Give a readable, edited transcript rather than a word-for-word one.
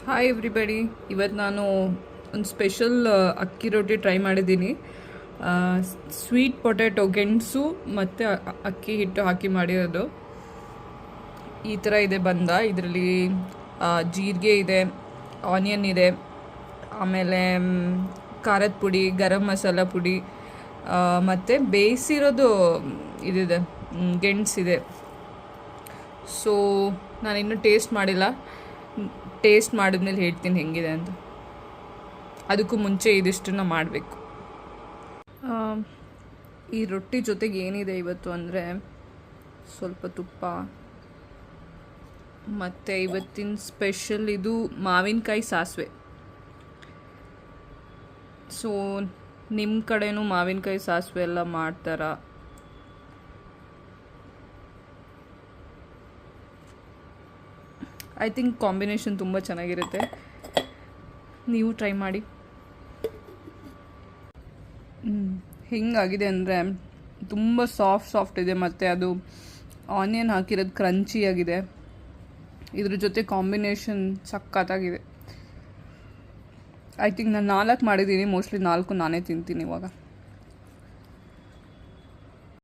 Hi everybody. ಇವತ್ತು ನಾನು ಒಂದು ಸ್ಪೆಷಲ್ ಅಕ್ಕಿ ರೊಟ್ಟಿ ಟ್ರೈ ಮಾಡಿದ್ದೀನಿ. ಸ್ವೀಟ್ ಪೊಟ್ಯಾಟೊ, ಗೆಣಸು ಮತ್ತು ಅಕ್ಕಿ ಹಿಟ್ಟು ಹಾಕಿ ಮಾಡಿರೋದು. ಈ ಥರ ಇದೆ ಬಂದ. ಇದರಲ್ಲಿ ಜೀರಿಗೆ ಇದೆ, ಆನಿಯನ್ ಇದೆ, ಆಮೇಲೆ ಖಾರದ ಪುಡಿ, ಗರಂ ಮಸಾಲ ಪುಡಿ, ಮತ್ತು ಬೇಯಿಸಿರೋದು ಇದಿದೆ, ಗೆಣಸಿದೆ. ಸೊ ನಾನಿನ್ನೂ ಟೇಸ್ಟ್ ಮಾಡಿಲ್ಲ. ಟೇಸ್ಟ್ ಮಾಡಿದ್ಮೇಲೆ ಹೇಳ್ತೀನಿ ಹೆಂಗಿದೆ ಅಂತ. ಅದಕ್ಕೂ ಮುಂಚೆ ಇದಿಷ್ಟನ್ನು ಮಾಡಬೇಕು. ಈ ರೊಟ್ಟಿ ಜೊತೆಗೆ ಏನಿದೆ ಇವತ್ತು ಅಂದರೆ ಸ್ವಲ್ಪ ತುಪ್ಪ, ಮತ್ತು ಇವತ್ತಿನ ಸ್ಪೆಷಲ್ ಇದು ಮಾವಿನಕಾಯಿ ಸಾಸಿವೆ. ಸೊ ನಿಮ್ಮ ಕಡೆನೂ ಮಾವಿನಕಾಯಿ ಸಾಸಿವೆ ಎಲ್ಲ ಮಾಡ್ತಾರಾ? ಐ ಥಿಂಕ್ ಕಾಂಬಿನೇಷನ್ ತುಂಬ ಚೆನ್ನಾಗಿರುತ್ತೆ. ನೀವು ಟ್ರೈ ಮಾಡಿ. ಹಿಂಗಾಗಿದೆ ಅಂದರೆ ತುಂಬ ಸಾಫ್ಟ್ ಇದೆ, ಮತ್ತು ಅದು ಆನಿಯನ್ ಹಾಕಿರೋದು ಕ್ರಂಚಿಯಾಗಿದೆ. ಇದ್ರ ಜೊತೆ ಕಾಂಬಿನೇಷನ್ ಸಖತ್ತಾಗಿದೆ. ಐ ಥಿಂಕ್ ನಾನು 4 ಮಾಡಿದ್ದೀನಿ. ಮೋಸ್ಟ್ಲಿ 4 ನಾನೇ ತಿಂತೀನಿ ಇವಾಗ.